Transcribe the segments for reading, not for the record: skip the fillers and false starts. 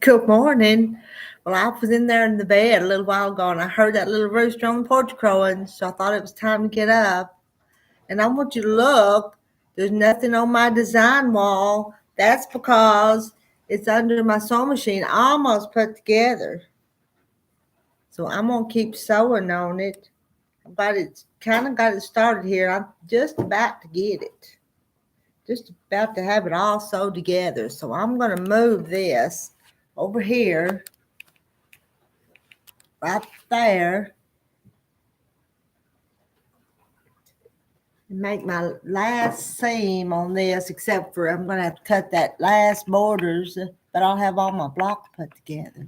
Good morning. Well, I was in there in the bed a little while ago and I heard that little rooster on the porch crowing, so I thought it was time to get up. And I want you to look. There's nothing on my design wall. That's because it's under my sewing machine almost put together. So I'm going to keep sewing on it. But it's kind of got it started here. I'm just about to get it. Just about to have it all sewed together. So I'm going to move this over here, right there, and make my last seam on this, except for I'm going to have to cut that last borders, but I'll have all my blocks put together.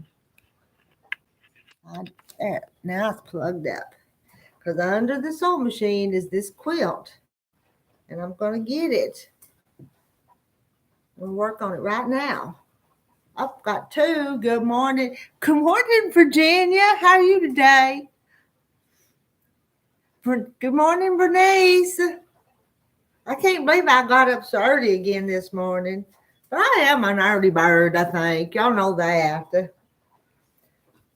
There, now it's plugged up. Because under the sewing machine is this quilt, and I'm going to get it. We'll work on it right now. I've got two. Good morning. Good morning, Virginia. How are you today? Good morning, Bernice. I can't believe I got up so early again this morning. But I am an early bird, I think. Y'all know that.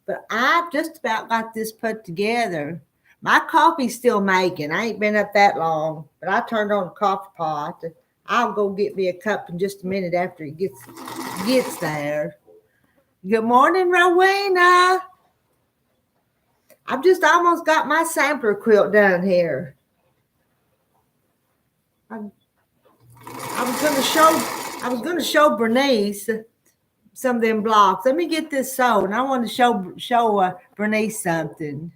But I've just about got this put together. My coffee's still making. I ain't been up that long. But I turned on the coffee pot. I'll go get me a cup in just a minute after it gets there. Good morning, Rowena. I've just almost got my sampler quilt done here. I was gonna show Bernice some of them blocks. Let me get this sewed. And I want to show Bernice something.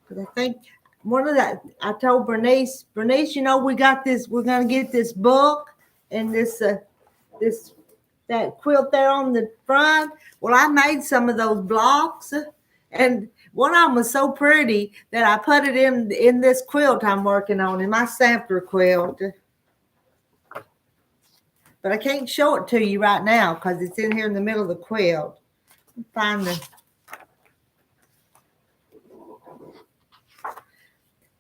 Because I think one of that, I told Bernice, you know, we got this. We're gonna get this book and that quilt there on the front. Well, I made some of those blocks, and one of them was so pretty that I put it in this quilt I'm working on, in my sampler quilt. But I can't show it to you right now because it's in here in the middle of the quilt. Find the.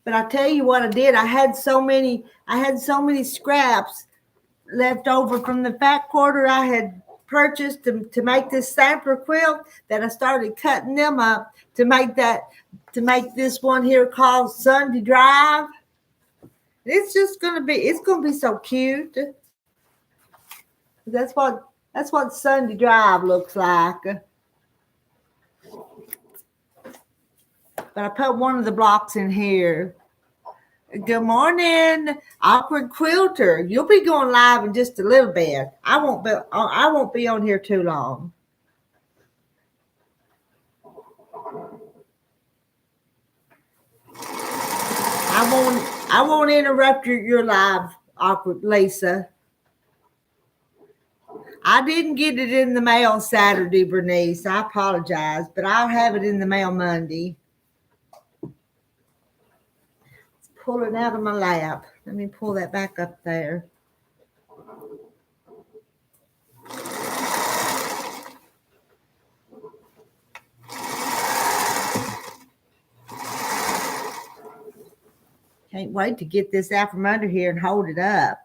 But I tell you what I did. I had so many scraps left over from the fat quarter I had purchased to make this sampler quilt that I started cutting them up to make this one here called Sunday Drive. It's gonna be so cute. That's what Sunday Drive looks like. But I put one of the blocks in here. Good morning, Awkward Quilter. You'll be going live in just a little bit. I won't be on here too long. I won't interrupt your live, Awkward Lisa. I didn't get it in the mail Saturday, Bernice. I apologize, but I'll have it in the mail Monday. Pull it out of my lap. Let me pull that back up there. Can't wait to get this out from under here and hold it up.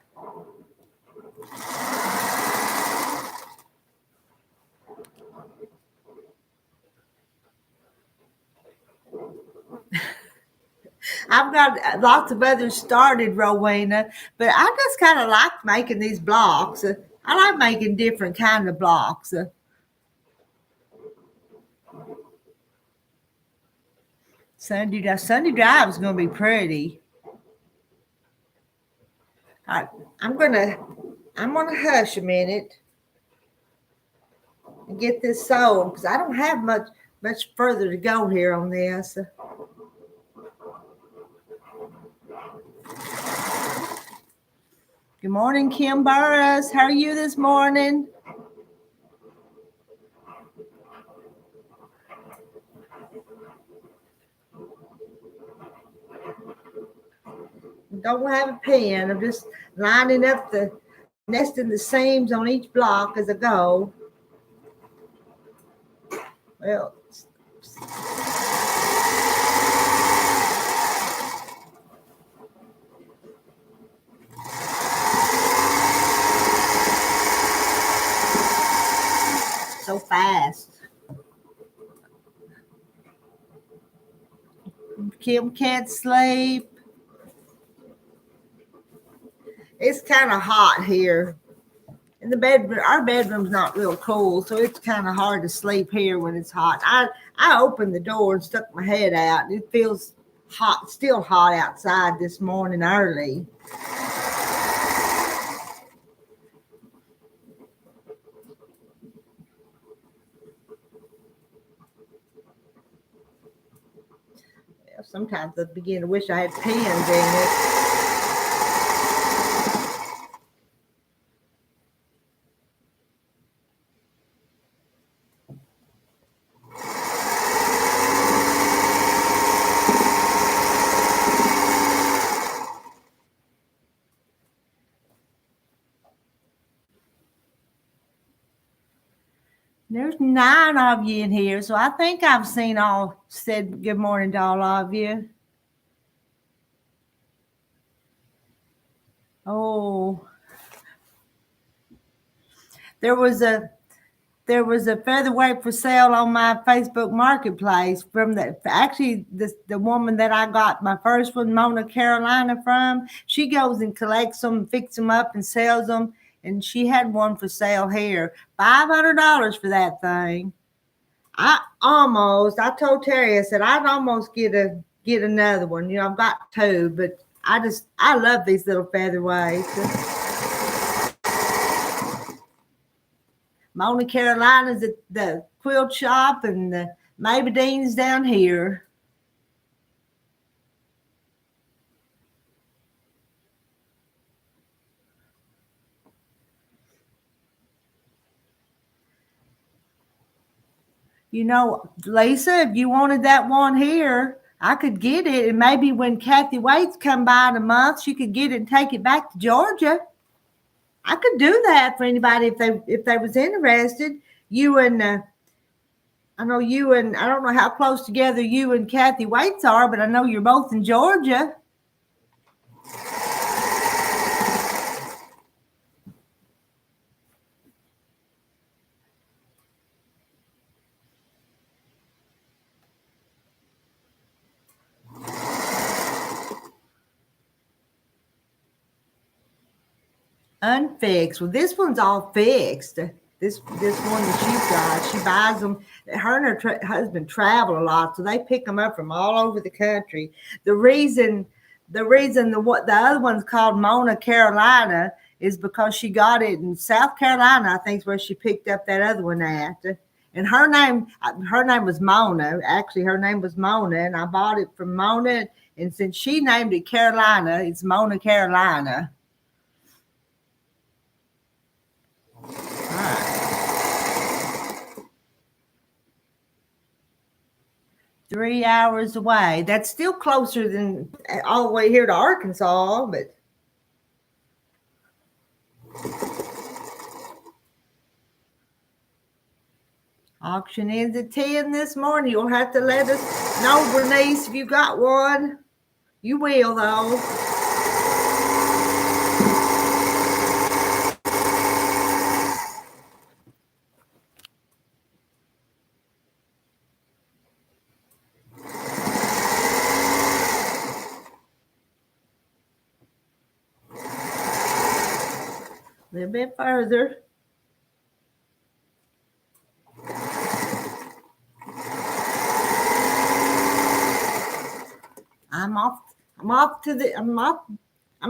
I've got lots of others started, Rowena, but I just kind of like making these blocks. I like making different kind of blocks. Sunday Drive is going to be pretty. All right, I'm gonna hush a minute and get this sewn because I don't have much further to go here on this. Good morning, Kim Burris. How are you this morning? Don't have a pen. I'm just lining up nesting the seams on each block as I go. Well, So fast. Kim can't sleep. It's kind of hot here. In the bedroom, our bedroom's not real cool, so it's kind of hard to sleep here when it's hot. I opened the door and stuck my head out, and it feels hot, still hot outside this morning early. Sometimes I begin to wish I had pens in it. There's 9 of you in here, so I think I've said good morning to all of you. Oh, there was a featherweight for sale on my Facebook marketplace from the woman that I got my first one, Mona Carolina, from. She goes and collects them, fixes them up, and sells them. And she had one for sale here, $500 for that thing. I told Terry, I said I'd almost get another one. You know, I've got 2, but I love these little featherweights. Mona Carolina's at the quilt shop, and the Maybelline's down here. You know, Lisa, if you wanted that one here, I could get it, and maybe when Kathy Waits come by in a month, she could get it and take it back to Georgia. I could do that for anybody if they was interested. You and I don't know how close together you and Kathy Waits are, but I know you're both in Georgia. Unfixed. Well, this one's all fixed. This one that you've got, she buys them. Her and her husband travel a lot, so they pick them up from all over the country. The reason the other one's called Mona Carolina is because she got it in South Carolina. I think is where she picked up that other one at. And her name was Mona. Actually, her name was Mona, and I bought it from Mona. And since she named it Carolina, it's Mona Carolina. 3 hours away. That's still closer than all the way here to Arkansas, but auction ends at 10 this morning. You'll have to let us know, Bernice, if you got one. You will, though. A little bit further. I'm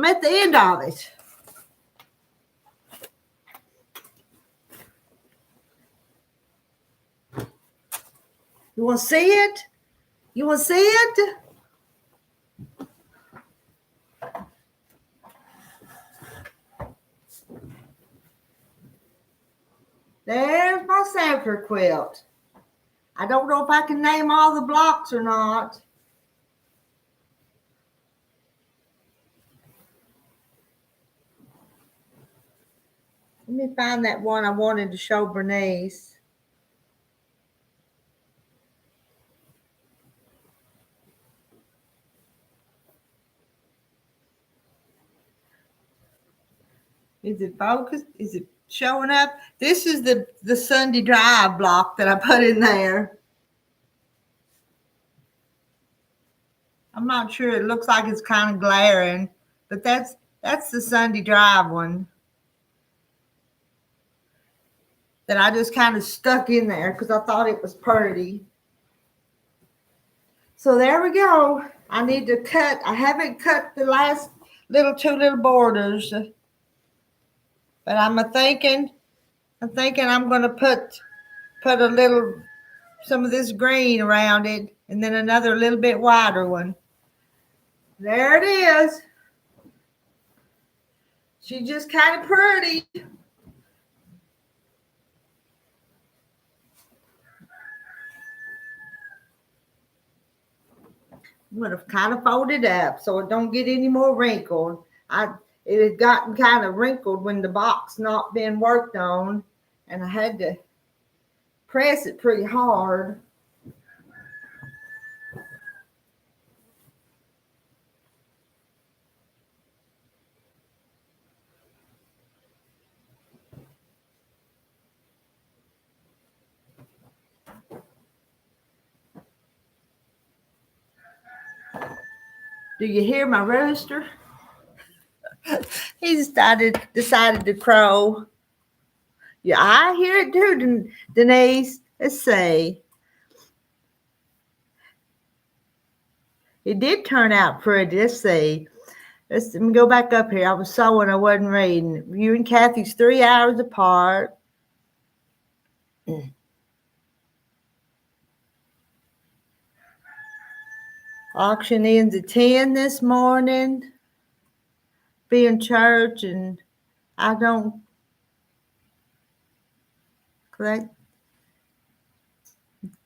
at the end of it. You want to see it? You want to see it? There's my sampler quilt. I don't know if I can name all the blocks or not. Let me find that one I wanted to show Bernice. Is it focused? Is it showing up? This is the Sunday drive block that I put in there. I'm not sure. It looks like it's kind of glaring, but that's the Sunday drive one that I just kind of stuck in there because I thought it was pretty. So there we go. I need to cut. I haven't cut the last two little borders, but I'm thinking I'm going to put a little some of this green around it, and then another little bit wider one. There it is. She's just kind of pretty. I'm going to kind of fold it up so it don't get any more wrinkled. It had gotten kind of wrinkled when the box not been worked on, and I had to press it pretty hard. Do you hear my rooster? He decided to crow. Yeah, I hear it too, Denise. Let's see. It did turn out pretty. Let's see. Let me go back up here. I was sewing, I wasn't reading. You and Kathy's 3 hours apart. Auction ends at 10 this morning. Be in church, and I don't collect.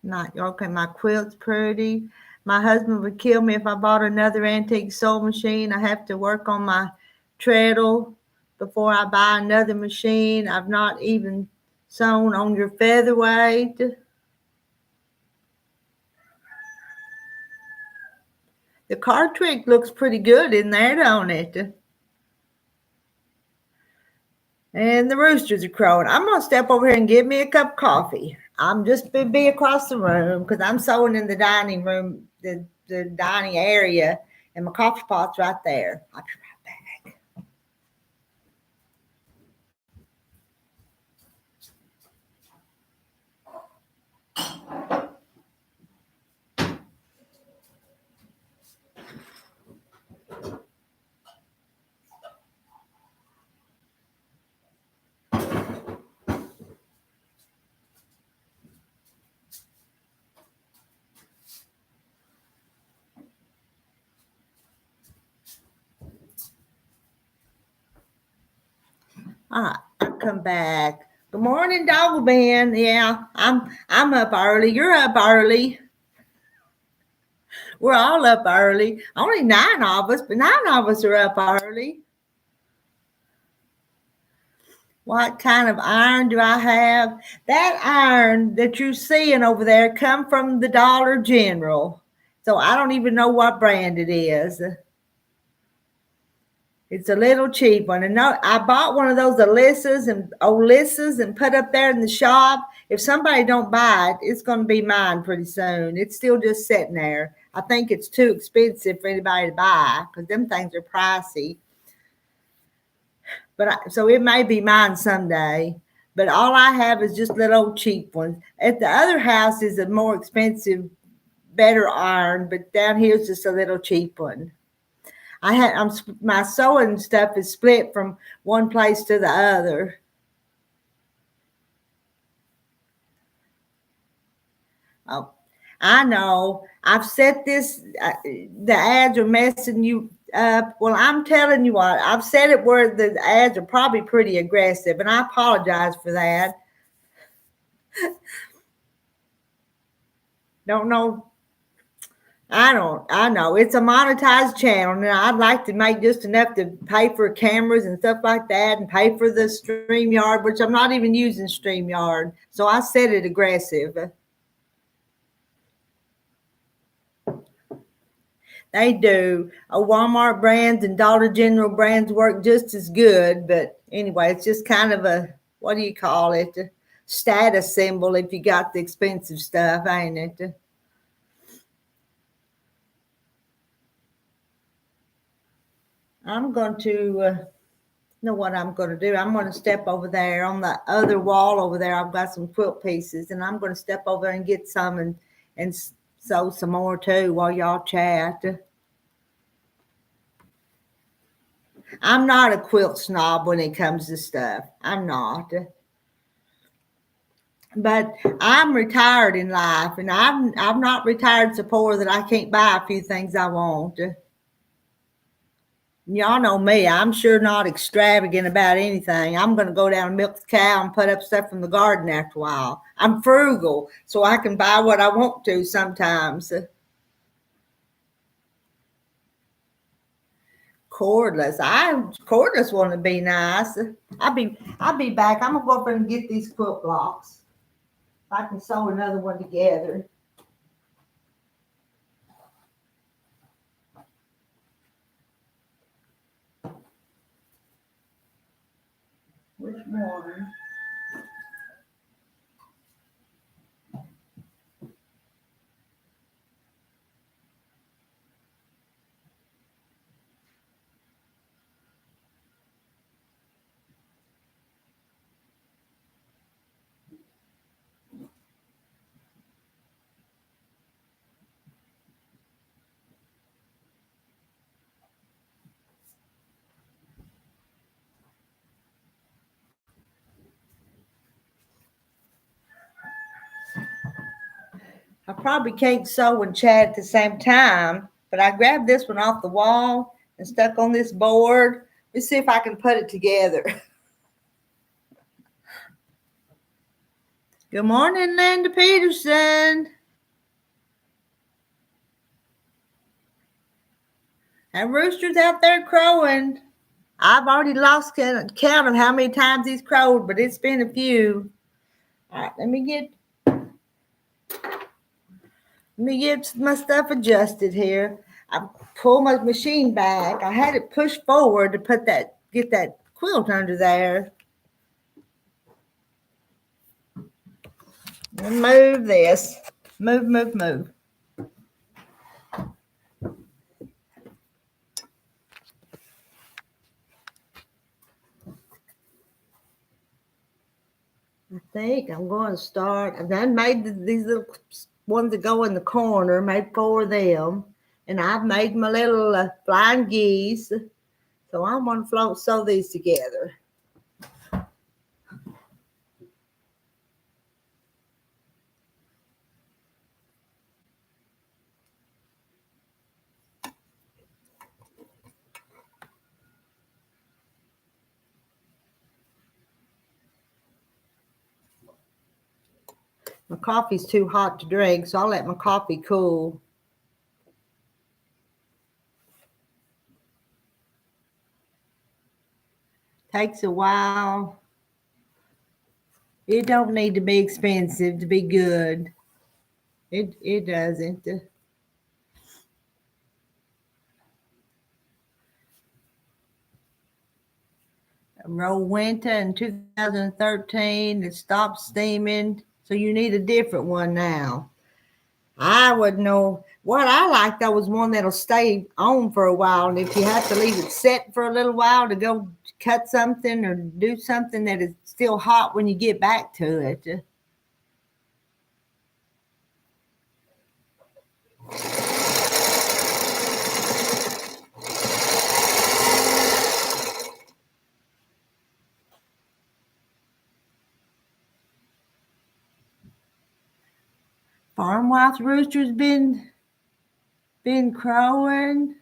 Not okay. My quilt's pretty. My husband would kill me if I bought another antique sewing machine. I have to work on my treadle before I buy another machine. I've not even sewn on your featherweight. The card trick looks pretty good in there, don't it? And the roosters are crowing. I'm going to step over here and get me a cup of coffee. I'm just be across the room because I'm sewing in the dining room, the dining area, and my coffee pot's right there. I'll be right back. All right, I'll come back. Good morning, Doggle Ben. Yeah, I'm up early. You're up early. We're all up early. Only 9 of us, but 9 of us are up early. What kind of iron do I have? That iron that you're seeing over there come from the Dollar General. So I don't even know what brand it is. It's a little cheap one. And no, I bought one of those Alyssa's and put up there in the shop. If somebody don't buy it, it's going to be mine pretty soon. It's still just sitting there. I think it's too expensive for anybody to buy because them things are pricey. So it may be mine someday. But all I have is just little old cheap ones. At the other house is a more expensive, better iron, but down here is just a little cheap one. My sewing stuff is split from one place to the other. Oh, I know. I've set this. The ads are messing you up. Well, I'm telling you what. I've set it where the ads are probably pretty aggressive, and I apologize for that. Don't know. I know it's a monetized channel, and I'd like to make just enough to pay for cameras and stuff like that, and pay for the StreamYard, which I'm not even using StreamYard. So I set it aggressive. They do. Walmart brands and Dollar General brands work just as good, but anyway, it's just kind of a, what do you call it? A status symbol if you got the expensive stuff, ain't it? I'm going to know what I'm going to do. I'm going to step over there on the other wall over there. I've got some quilt pieces, and I'm going to step over there and get some and sew some more too while y'all chat. I'm not a quilt snob when it comes to stuff. I'm not. But I'm retired in life, and I'm not retired so poor that I can't buy a few things I want. Y'all know me. I'm sure not extravagant about anything. I'm going to go down and milk the cow and put up stuff from the garden after a while. I'm frugal, so I can buy what I want to sometimes. Cordless. Cordless want to be nice. I'll be back. I'm gonna go up and get these quilt blocks. If I can sew another one together. Which one? I probably can't sew and chat at the same time, but I grabbed this one off the wall and stuck on this board. Let's see if I can put it together. Good morning, Linda Peterson. That rooster's out there crowing. I've already lost count of how many times he's crowed, but it's been a few. All right, let me get my stuff adjusted here. I pull my machine back. I had it pushed forward to get that quilt under there. And move this. Move. I think I'm going to start. I've done made these little ones that go in the corner, made 4 of them. And I've made my little flying geese. So I'm going to sew these together. My coffee's too hot to drink, so I'll let my coffee cool. Takes a while. It don't need to be expensive to be good. It doesn't. Rowenta in 2013. It stopped steaming, so you need a different one now. I would know. What I like though is one that'll stay on for a while, and if you have to leave it set for a little while to go cut something or do something that is still hot when you get back to it. Farmhouse rooster's been crowing.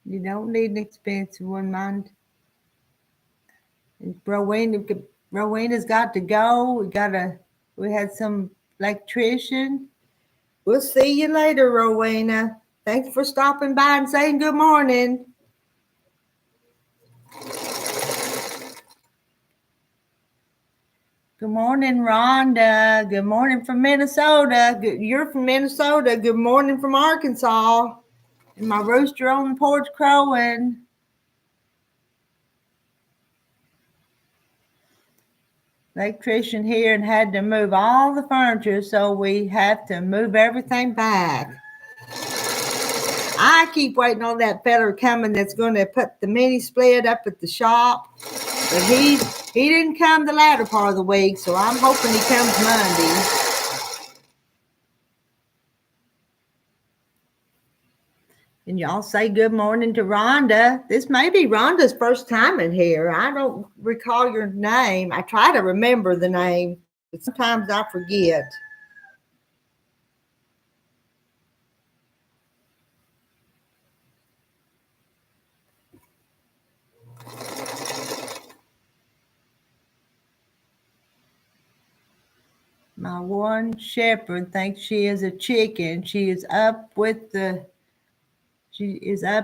You don't need an expensive one, mind. Rowena's got to go. We had some electrician. We'll see you later, Rowena. Thanks for stopping by and saying good morning. Good morning, Rhonda. Good morning from Minnesota. You're from Minnesota. Good morning from Arkansas. And my rooster on the porch crowing. Electrician here and had to move all the furniture, so we have to move everything back. I keep waiting on that fella coming that's going to put the mini split up at the shop. But he didn't come the latter part of the week, so I'm hoping he comes Monday. And y'all say good morning to Rhonda. This may be Rhonda's first time in here. I don't recall your name. I try to remember the name, but sometimes I forget. My one shepherd thinks she is a chicken. She is up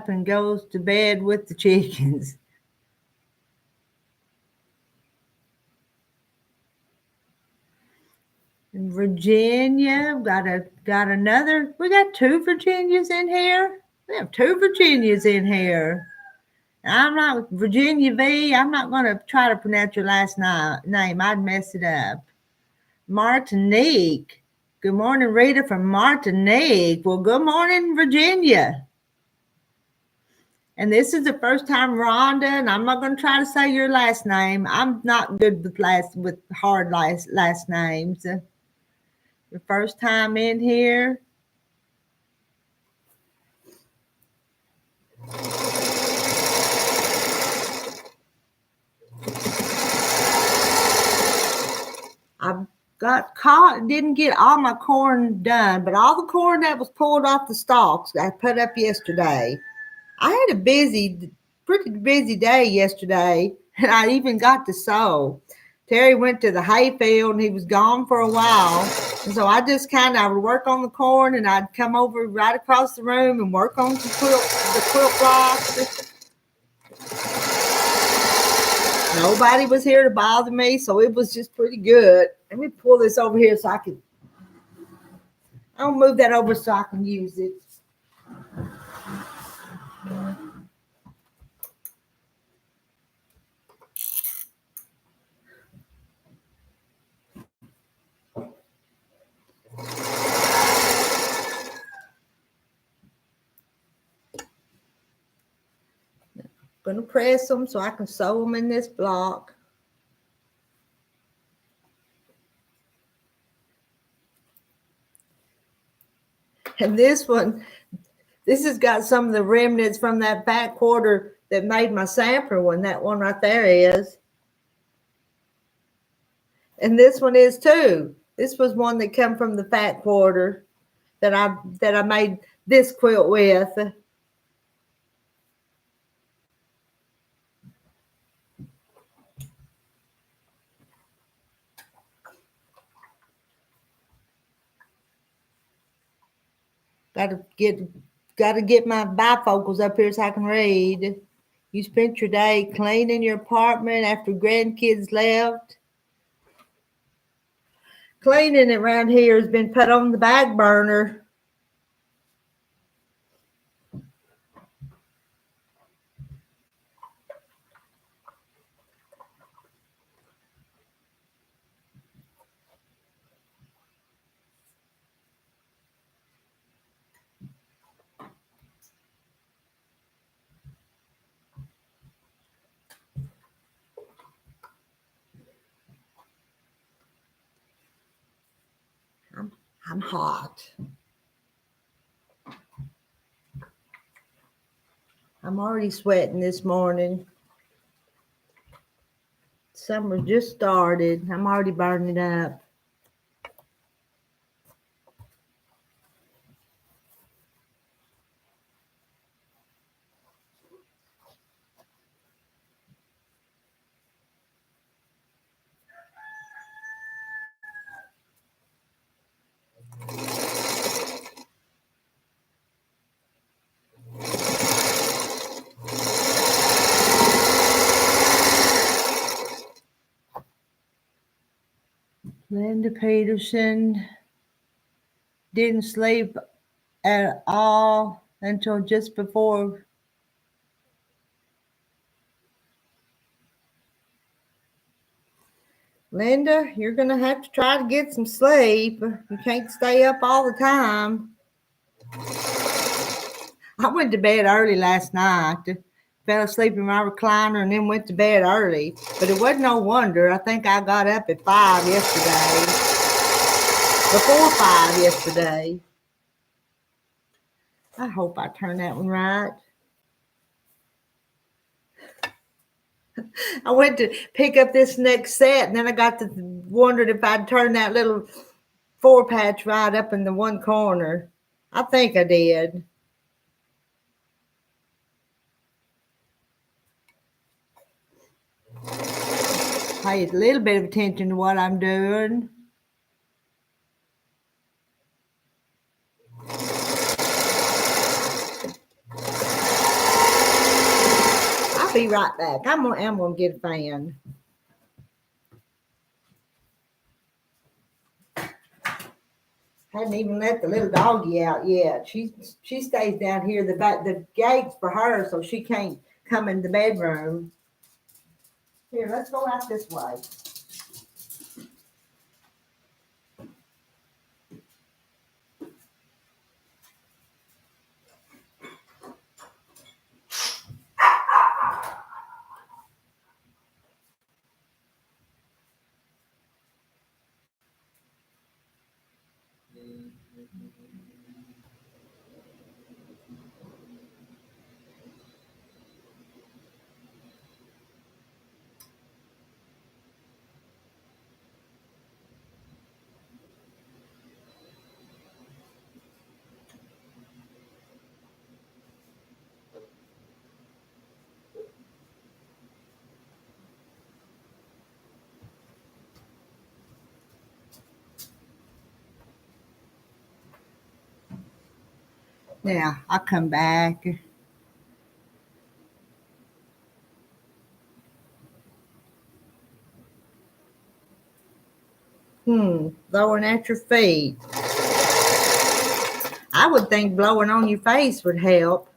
and goes to bed with the chickens. In Virginia, we got two Virginias in here. We have two Virginias in here. I'm not Virginia V. I'm not going to try to pronounce your last name. I'd mess it up. Martinique. Good morning, Rita from Martinique. Well, good morning, Virginia. And this is the first time, Rhonda, and I'm not going to try to say your last name. I'm not good with hard last names. Your first time in here. I got caught, didn't get all my corn done, but all the corn that was pulled off the stalks I put up yesterday. I had a pretty busy day yesterday, and I even got to sow. Terry went to the hay field, and he was gone for a while. And so I just I would work on the corn, and I'd come over right across the room and work on the quilt blocks. Nobody was here to bother me, so it was just pretty good. Let me pull this over here so I'll move that over so I can use it. I'm going to press them so I can sew them in this block. And this has got some of the remnants from that back quarter that made my sampler one. That one right there is. And this one is too. This was one that come from the fat quarter that I made this quilt with. Gotta get my bifocals up here so I can read. You spent your day cleaning your apartment after grandkids left. Cleaning around here has been put on the back burner. I'm hot. I'm already sweating this morning. Summer just started. I'm already burning up. Linda Peterson didn't sleep at all until just before. Linda, you're going to have to try to get some sleep. You can't stay up all the time. I went to bed early last night. Fell asleep in my recliner and then went to bed early. But it wasn't no wonder. I think I got up at 5 yesterday. Before 5 yesterday. I hope I turned that one right. I went to pick up this next set, and then I got to wondered if I'd turn that little 4-patch right up in the one corner. I think I did. Pay a little bit of attention to what I'm doing. I'll be right back. I'm gonna get a fan. Hadn't even let the little doggy out yet. She stays down here. The gate's for her, so she can't come in the bedroom. Here, let's go out this way. Now I'll come back. Blowing at your feet. I would think blowing on your face would help.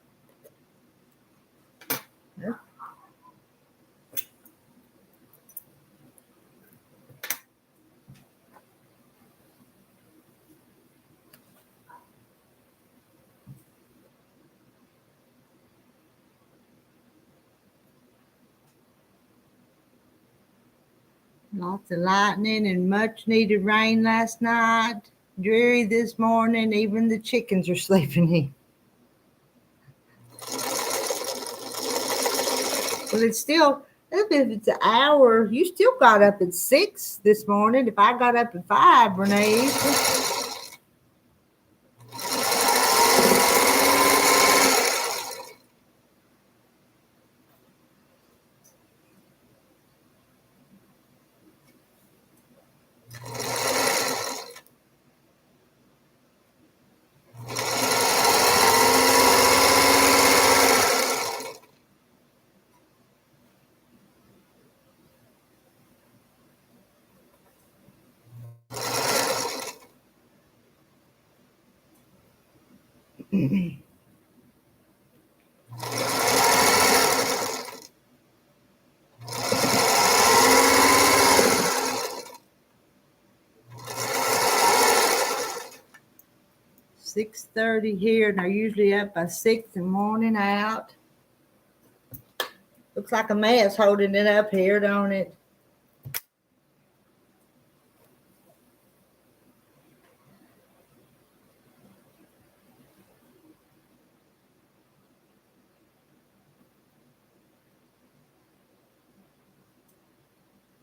Lots of lightning and much needed rain last night. Dreary this morning. Even the chickens are sleeping in. Well, it's still, if it's an hour, you still got up at 6 this morning. If I got up at 5, Bernice. .30 here, and they're usually up by 6 in the morning out. Looks like a mess holding it up here, don't it?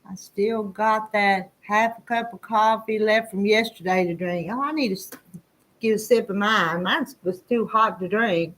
I still got that half a cup of coffee left from yesterday to drink. Oh, I need to get a sip of mine. Mine was too hot to drink.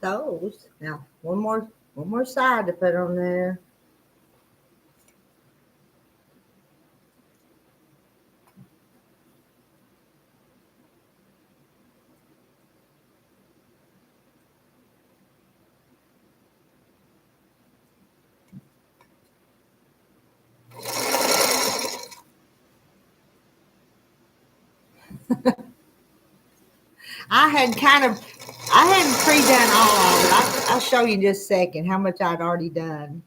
those. Now, one more side to put on there. I hadn't pre-done all of it. I'll show you in just a second how much I'd already done.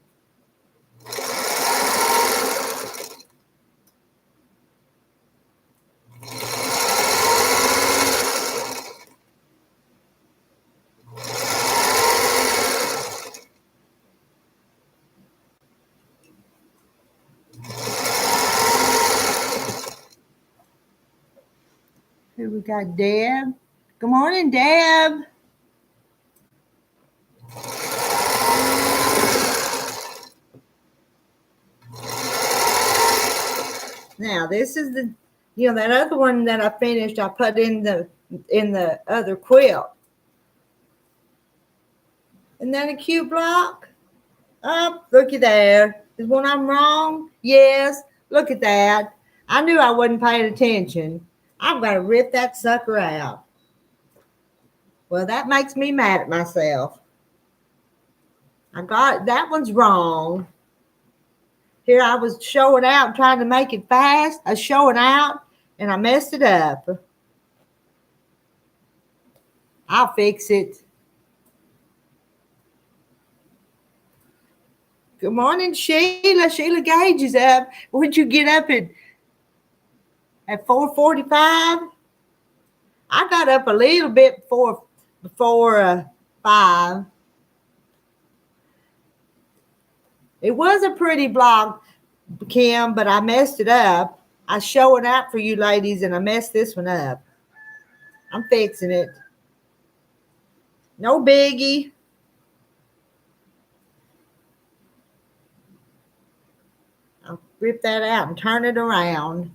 Here we got Deb. Good morning, Deb. Now this is that other one that I finished. I put in the other quilt. Isn't that a cute block? Oh, looky there. Is one I'm wrong? Yes. Look at that. I knew I wasn't paying attention. I've got to rip that sucker out. Well, that makes me mad at myself. That one's wrong. Here I was showing out, trying to make it fast. I was showing out, and I messed it up. I'll fix it. Good morning, Sheila. Sheila Gage is up. Would you get up at 4:45? I got up a little bit before 5. It was a pretty block, Kim, but I messed it up. I was showing out for you ladies, and I messed this one up. I'm fixing it. No biggie. I'll rip that out and turn it around.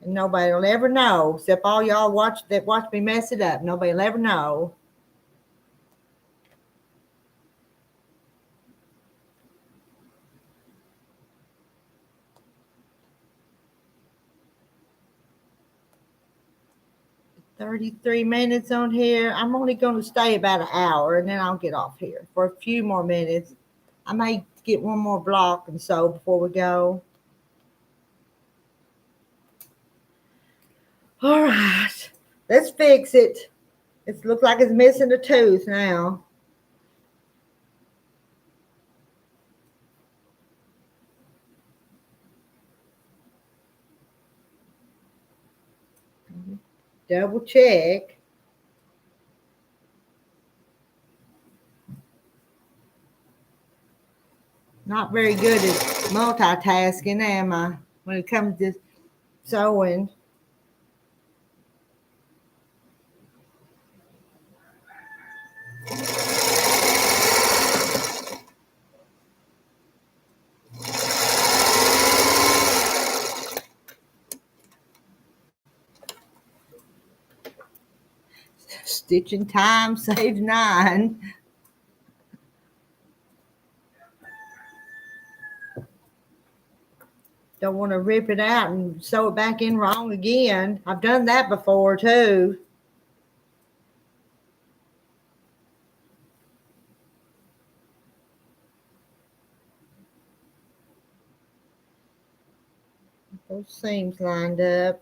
And nobody will ever know, except all y'all watch me mess it up. Nobody will ever know. $33 minutes on here. I'm only going to stay about an hour, and then I'll get off here for a few more minutes. I may get one more block and so before we go. All right, let's fix it. It looks like it's missing a tooth now. Double check. Not very good at multitasking, am I, when it comes to sewing? Stitching time saves 9. Don't want to rip it out and sew it back in wrong again. I've done that before too. Those seams lined up.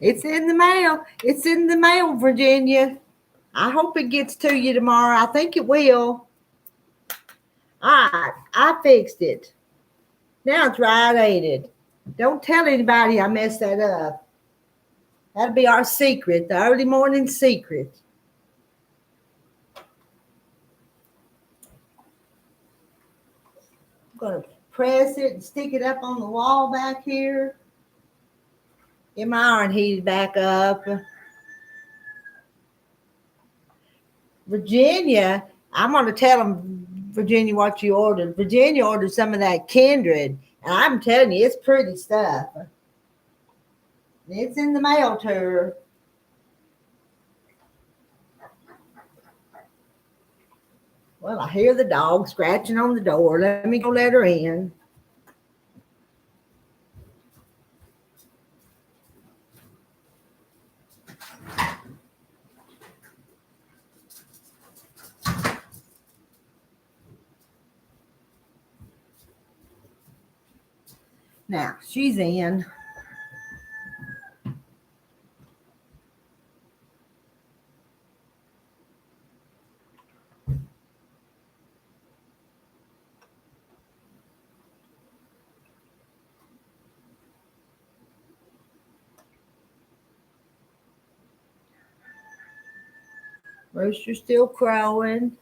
It's in the mail. It's in the mail, Virginia. I hope it gets to you tomorrow. I think it will. All right, I fixed it. Now it's right aided. Don't tell anybody I messed that up. That'll be our secret, the early morning secret. I'm going to press it and stick it up on the wall back here. Get my iron heated back up. Virginia, I'm going to tell them, Virginia, what you ordered. Virginia ordered some of that Kindred, and I'm telling you, it's pretty stuff. It's in the mail to her. Well, I hear the dog scratching on the door. Let me go let her in. Now, she's in. Rooster's still crowing.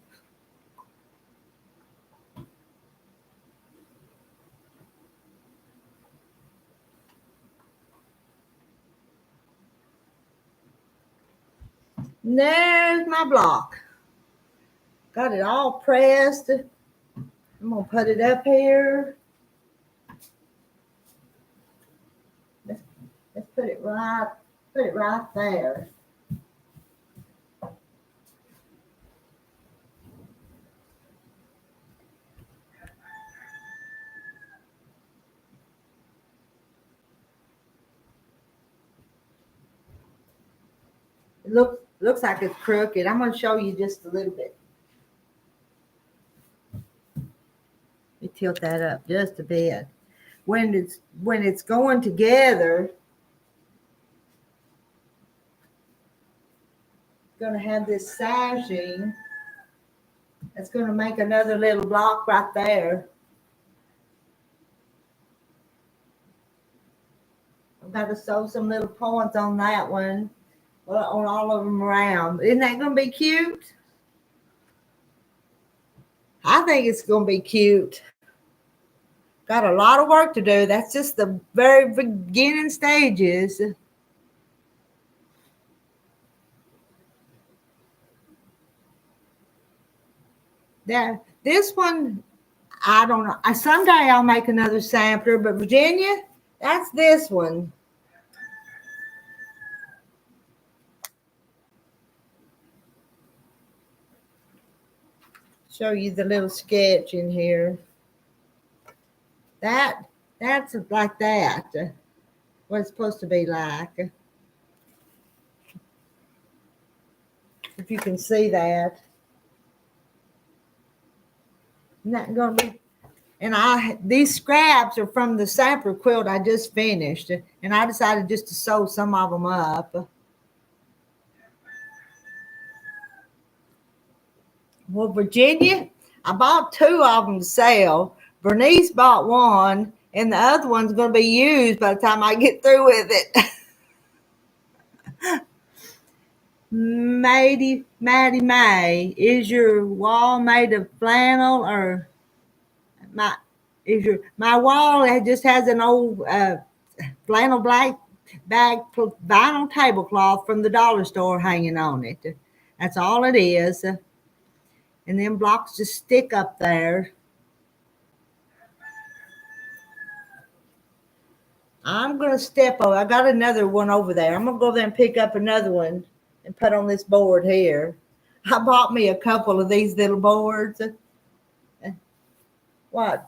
And there's my block. Got it all pressed. I'm going to put it up here. Let's put it right there. It looks like it's crooked. I'm going to show you just a little bit. Let me tilt that up just a bit. When it's going together, it's going to have this sashing. It's going to make another little block right there. I've got to sew some little points on that one. Well, on all of them around. Isn't that going to be cute? I think it's going to be cute. Got a lot of work to do. That's just the very beginning stages. This one, I don't know. Someday I'll make another sampler, but Virginia, that's this one. Show you the little sketch in here. That's like that. What it's supposed to be like. If you can see that. Isn't that going to be? And these scraps are from the sampler quilt I just finished. And I decided just to sew some of them up. Well, Virginia, I bought 2 of them to sell. Bernice bought one, and the other one's going to be used by the time I get through with it. Maddie May, is your wall made of flannel or my wall? It just has an old flannel black bag vinyl tablecloth from the dollar store hanging on it. That's all it is. And then blocks just stick up there. I'm going to step over. I got another one over there. I'm going to go there and pick up another one and put on this board here. I bought me a couple of these little boards. What?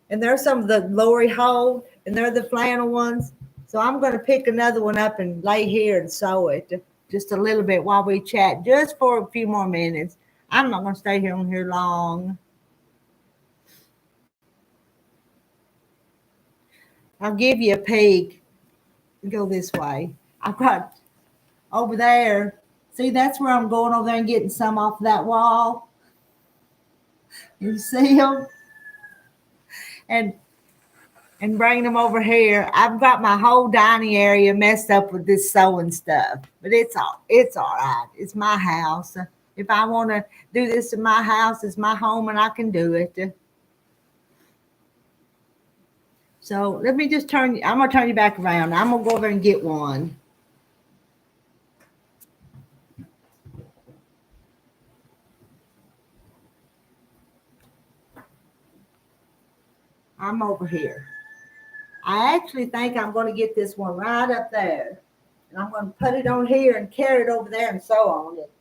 And they're some of the Lori Hole, and they're the flannel ones. So I'm going to pick another one up and lay here and sew it just a little bit while we chat, just for a few more minutes. I'm not going to stay on here long. I'll give you a peek. Go this way. I've got over there See, that's where I'm going over there and getting some off that wall. You see them? And bringing them over here. I've got my whole dining area messed up with this sewing stuff, but it's all right. It's my house. If I want to do this in my house, it's my home, and I can do it. So let me just turn. I'm gonna turn you back around. I'm gonna go over and get one. I'm over here. I actually think I'm going to get this one right up there. And I'm going to put it on here and carry it over there and sew on it.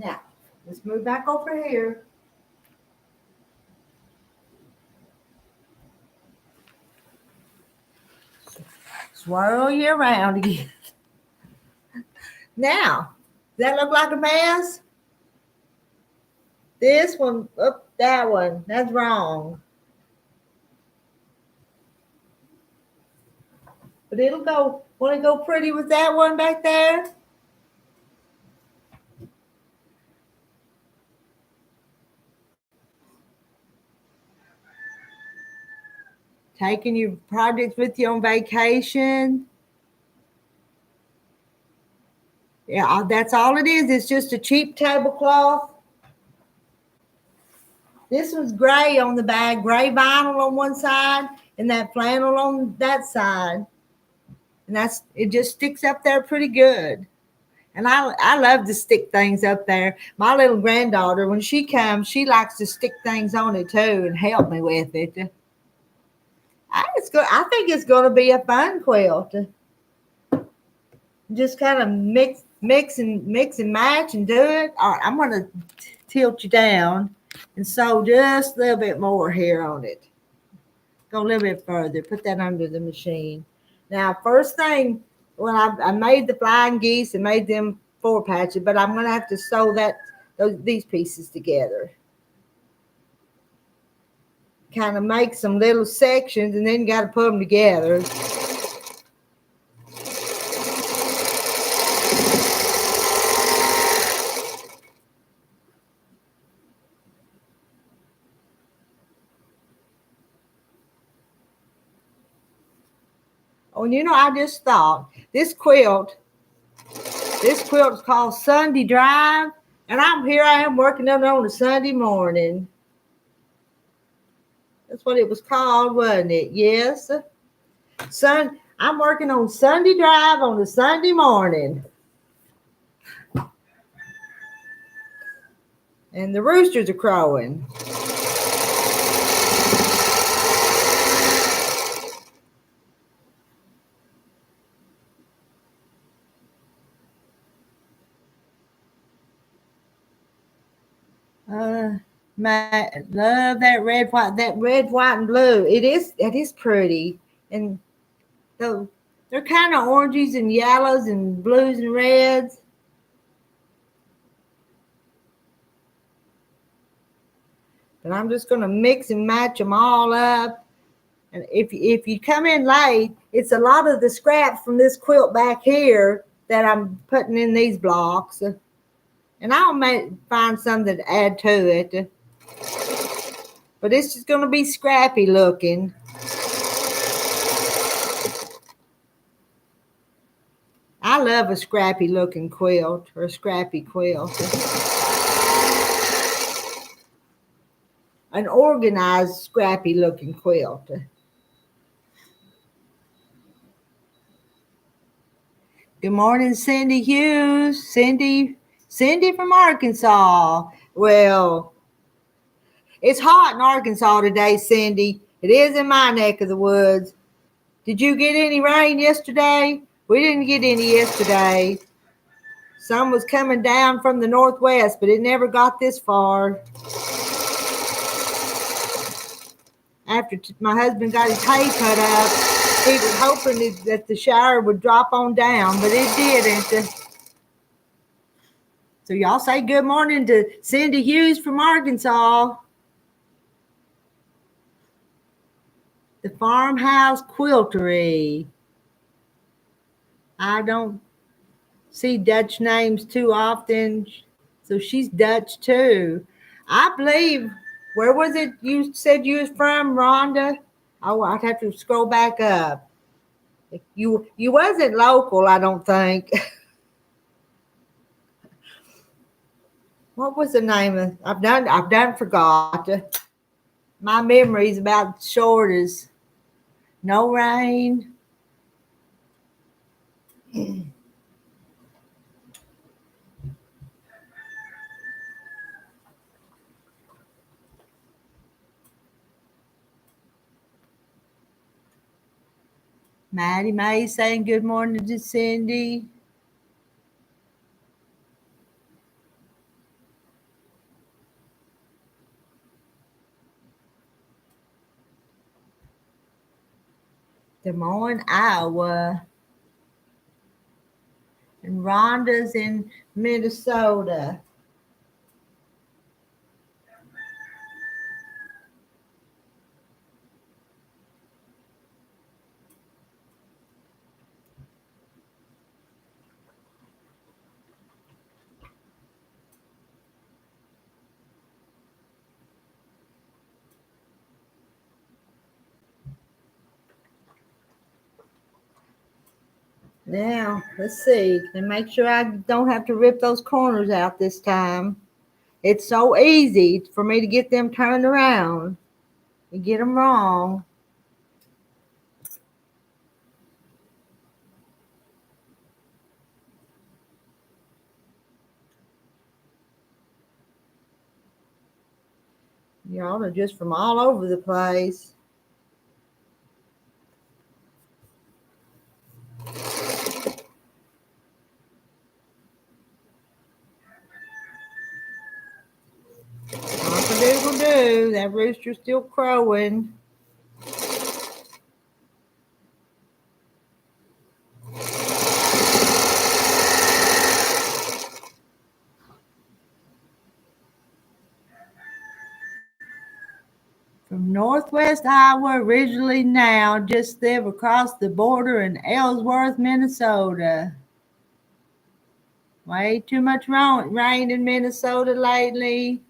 Now, let's move back over here. Swirl you around again. Now, does that look like a mess? This one, that one, that's wrong. But it'll go, want to go pretty with that one back there? Taking your projects with you on vacation. Yeah, that's all it is. It's just a cheap tablecloth. This one's gray on the bag, gray vinyl on one side and that flannel on that side. And it just sticks up there pretty good. And I love to stick things up there. My little granddaughter, when she comes, she likes to stick things on it too and help me with it. I think it's going to be a fun quilt. Just kind of mix and match and do it. All right, I'm going to tilt you down and sew just a little bit more here on it. Go a little bit further. Put that under the machine. Now, first thing, when I made the flying geese and made them 4 patches, but I'm going to have to sew these pieces together. Kind of make some little sections, and then you got to put them together. Oh, and I just thought this quilt is called Sunday Drive, and I am working on it on a Sunday morning. That's what it was called, wasn't it? Yes. I'm working on Sunday Drive on a Sunday morning. And the roosters are crowing. Love that red, white, and blue. It is pretty. And they're kind of oranges and yellows and blues and reds. But I'm just going to mix and match them all up. And if you come in late, it's a lot of the scraps from this quilt back here that I'm putting in these blocks. And I'll find something to add to it. But it's just going to be scrappy looking. I love a scrappy looking quilt or a scrappy quilt. An organized, scrappy looking quilt. Good morning, Cindy Hughes. Cindy from Arkansas. Well, it's hot in Arkansas today, Cindy. It is in my neck of the woods. Did you get any rain yesterday? We didn't get any yesterday. Some was coming down from the northwest, but it never got this far. After my husband got his hay cut up, he was hoping that the shower would drop on down, but it didn't. So y'all say good morning to Cindy Hughes from Arkansas. The farmhouse quiltery. I don't see Dutch names too often, so she's Dutch too. I believe, where was it you said you was from, Rhonda? Oh, I'd have to scroll back up. You wasn't local, I don't think. What was the name of? I've done forgot. My memory's about short as no rain. Maddie Mae saying good morning to Cindy. Des Moines, Iowa. And Rhonda's in Minnesota. Now, let's see, and make sure I don't have to rip those corners out this time. It's so easy for me to get them turned around and get them wrong. Y'all are just from all over the place. Cock-a-doodle-doo, that rooster's still crowing. From northwest Iowa originally, now just live across the border in Ellsworth, Minnesota. Way too much rain in Minnesota lately.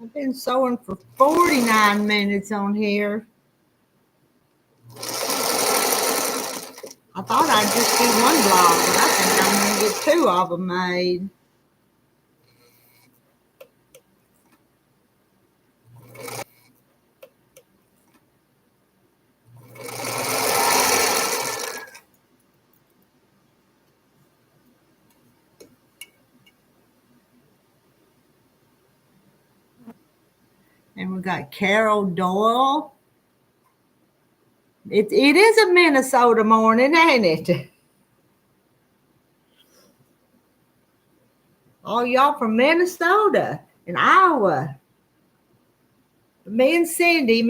I've been sewing for 49 minutes on here. I thought I'd just do one block, but I think I'm going to get 2 of them made. And we got Carol Doyle. It is a Minnesota morning, ain't it? All y'all from Minnesota and Iowa. Me and Cindy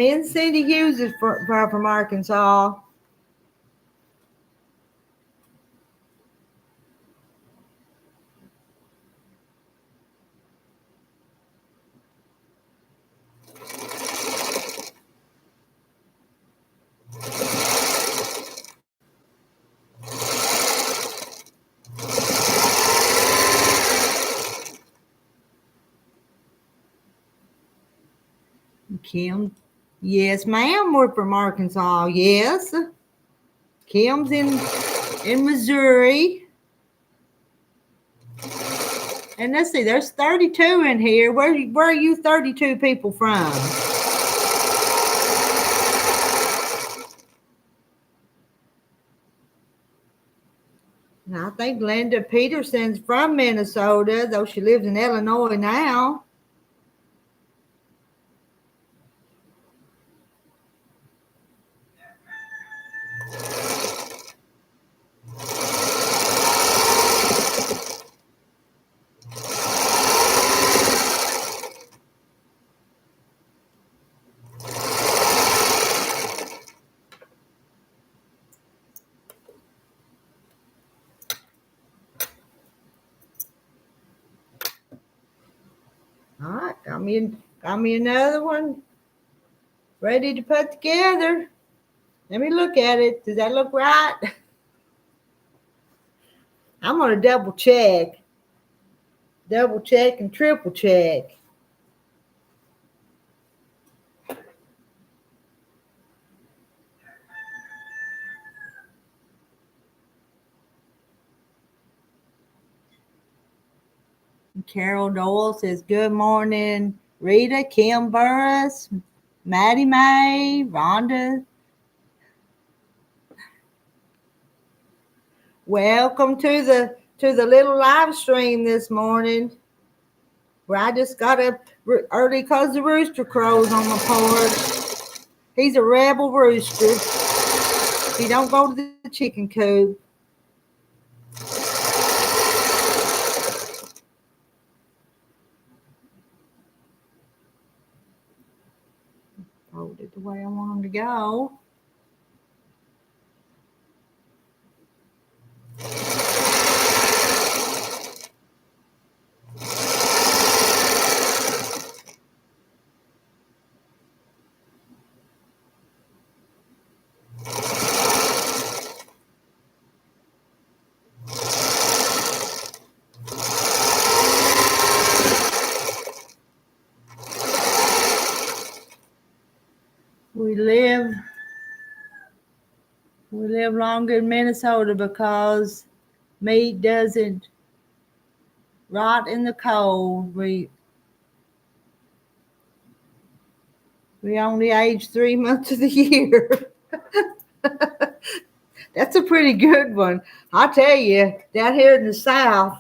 Hughes is from Arkansas. Kim. Yes, ma'am. We're from Arkansas. Yes. Kim's in Missouri. And let's see, there's 32 in here. Where are you 32 people from? And I think Linda Peterson's from Minnesota, though she lives in Illinois now. All right, got me another one ready to put together. Let me look at it. Does that look right? I'm going to double check and triple check. Carol Doyle says, good morning, Rita, Kim Burris, Maddie Mae, Rhonda. Welcome to the little live stream this morning, where I just got up early because the rooster crows on my porch. He's a rebel rooster. He don't go to the chicken coop. Fold it the way I want him to go. We live longer in Minnesota because meat doesn't rot in the cold. We only age 3 months of the year. That's a pretty good one. I tell you, down here in the South,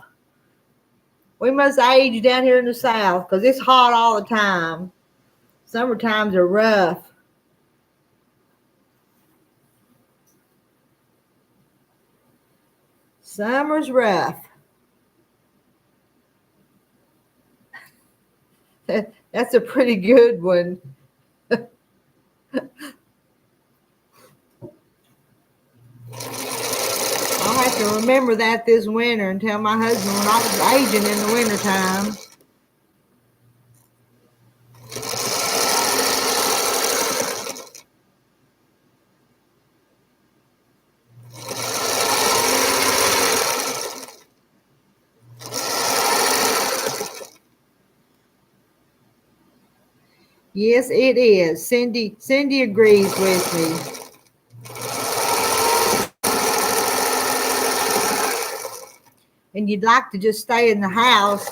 we must age down here in the South because it's hot all the time. Summer times are rough. Summer's rough. That's a pretty good one. I'll have to remember that this winter and tell my husband when I was aging in the wintertime. Yes, it is. Cindy agrees with me. And you'd like to just stay in the house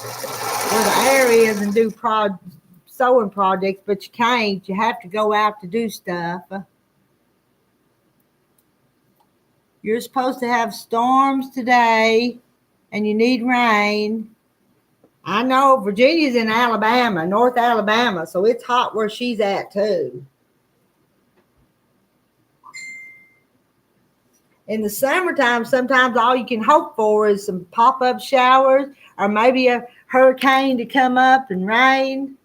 where the air is and do sewing projects, but you can't. You have to go out to do stuff. You're supposed to have storms today, and you need rain. I know Virginia's in Alabama, North Alabama, so it's hot where she's at too. In the summertime, sometimes all you can hope for is some pop-up showers or maybe a hurricane to come up and rain.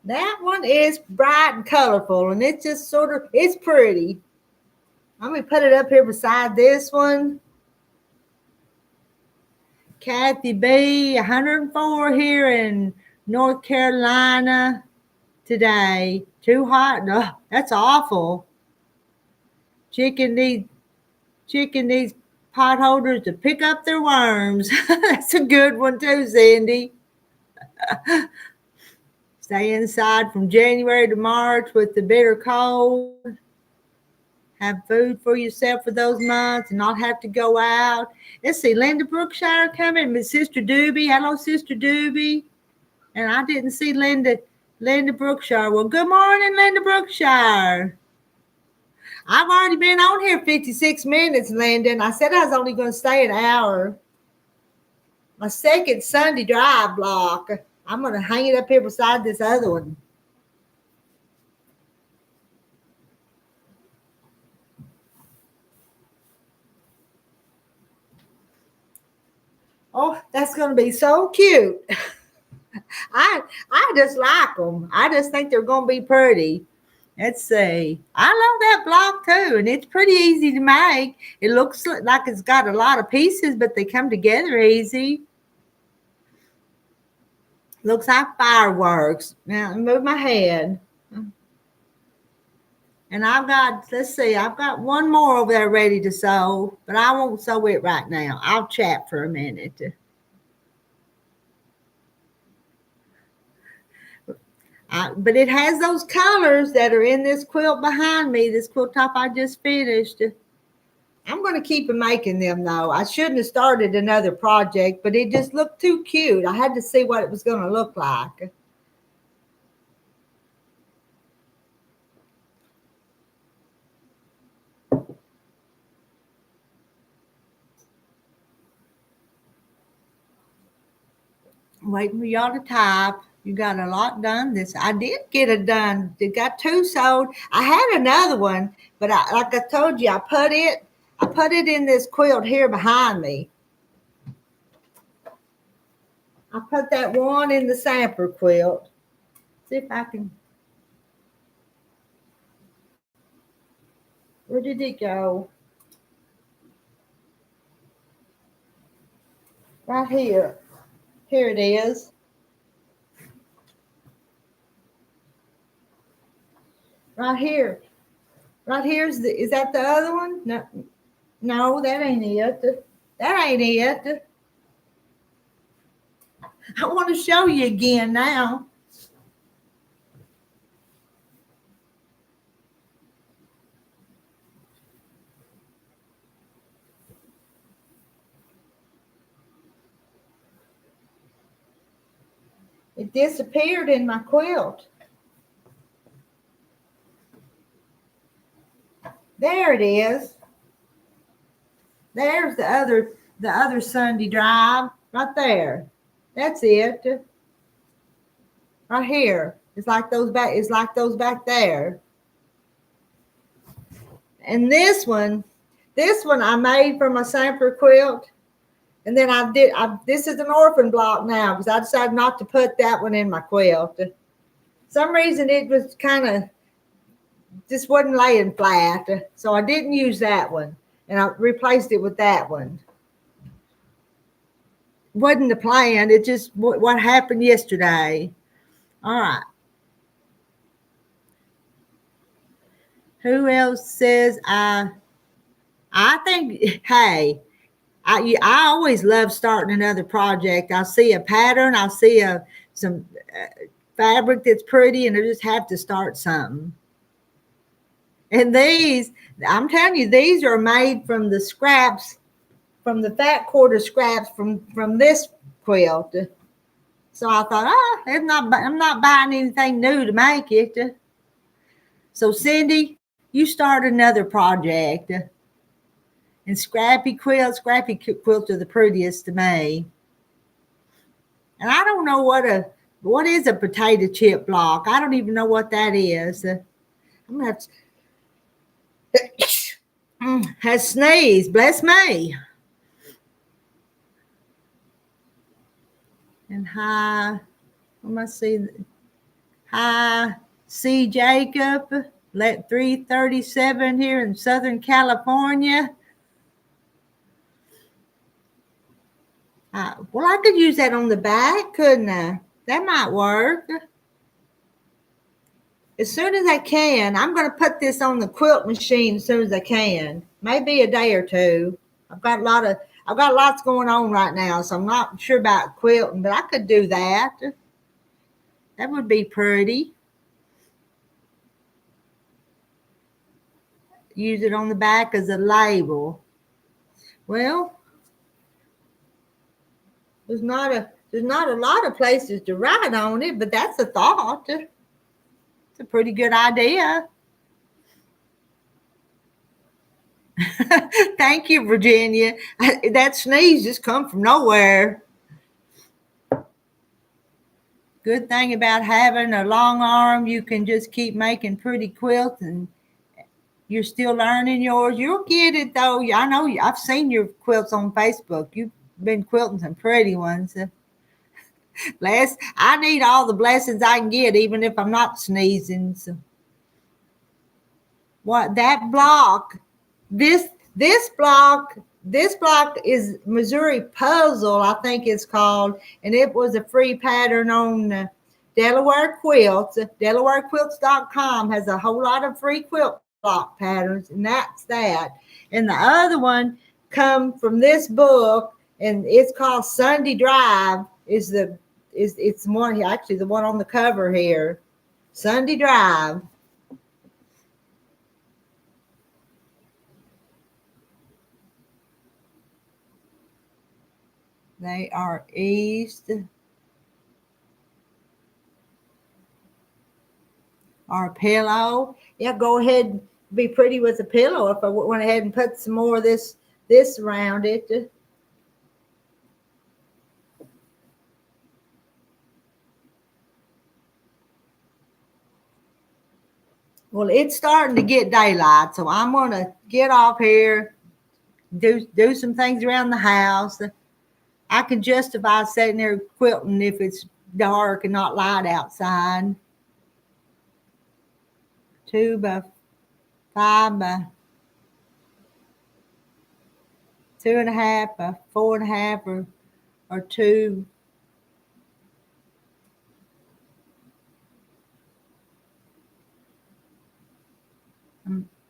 That one is bright and colorful, and it's just it's pretty. Let me put it up here beside this one. Kathy B, 104 here in North Carolina today. Too hot? No, that's awful. Chicken needs potholders to pick up their worms. That's a good one too, Cindy. Stay inside from January to March with the bitter cold. Have food for yourself for those months and not have to go out. Let's see, Linda Brookshire coming, Miss Sister Doobie. Hello, Sister Doobie. And I didn't see Linda Brookshire. Well, good morning, Linda Brookshire. I've already been on here 56 minutes, Linda, and I said I was only going to stay an hour. My second Sunday drive block. I'm going to hang it up here beside this other one. Oh, that's going to be so cute. I just like them. I just think they're going to be pretty. Let's see. I love that block too, and it's pretty easy to make. It looks like it's got a lot of pieces, but they come together easy. Looks like fireworks. Now, move my head. And I've got one more over there ready to sew, but I won't sew it right now. I'll chat for a minute. But it has those colors that are in this quilt behind me, this quilt top I just finished. I'm going to keep making them, though. I shouldn't have started another project, but it just looked too cute. I had to see what it was going to look like. Waiting for y'all to type. You got a lot done. I did get it done. It got 2 sewed. I had another one, but like I told you, I put it in this quilt here behind me. I put that one in the sampler quilt. See if I can. Where did it go? Right here. Here it is. Right here. Right here is that the other one? No, that ain't it. That ain't it. I want to show you again now. It disappeared in my quilt. There it is. There's the other Sunday drive right there. That's it. Right here. It's like those back there. And this one I made from my sampler quilt. And then this is an orphan block now because I decided not to put that one in my quilt. For some reason it was kind of just wasn't laying flat. So I didn't use that one. And I replaced it with that one. Wasn't the plan. It just what happened yesterday. All right. Who else says I think, hey, I always love starting another project. I'll see a pattern. I'll see some fabric that's pretty, and I just have to start something. And these, I'm telling you, these are made from the scraps, from the fat quarter scraps from this quilt. So I thought, I'm not buying anything new to make it. So Cindy, you start another project. And scrappy quilts are the prettiest to me. And I don't know what is a potato chip block. I don't even know what that is. I'm gonna have to has sneezed. Bless me. And hi. I must see. Hi, C. Jacob, let 337 here in Southern California. Well, I could use that on the back, couldn't I? That might work. As soon as I can, I'm going to put this on the quilt machine as soon as I can. Maybe a day or two. I've got lots going on right now, so I'm not sure about quilting, but I could do that. That would be pretty. Use it on the back as a label. Well, there's not a lot of places to write on it, but that's a thought. It's a pretty good idea. Thank you, Virginia. That sneeze just come from nowhere. Good thing about having a long arm, you can just keep making pretty quilts, and you're still learning yours. You'll get it though. I know I've seen your quilts on Facebook. You've been quilting some pretty ones. I need all the blessings I can get, even if I'm not sneezing. So, what that block? This block is Missouri Puzzle, I think it's called, and it was a free pattern on Delaware Quilts. DelawareQuilts.com has a whole lot of free quilt block patterns, and that's that. And the other one come from this book, and it's called Sunday Drive. It's one, actually the one on the cover here, Sunday Drive. They are east. Our pillow. Yeah, go ahead and be pretty with a pillow if I went ahead and put some more of this around it. Well, it's starting to get daylight, so I'm going to get off here, do some things around the house. I can justify sitting there quilting if it's dark and not light outside. 2 by 5 by 2.5 by 4.5 or 2.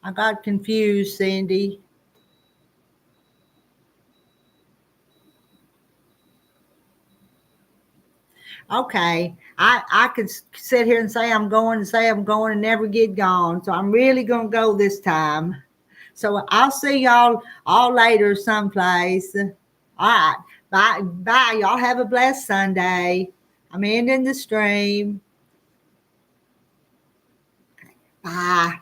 I got confused, Cindy. Okay, I could sit here and say I'm going and never get gone. So I'm really going to go this time. So I'll see y'all all later someplace. All right. Bye. Bye. Y'all have a blessed Sunday. I'm ending the stream. Bye.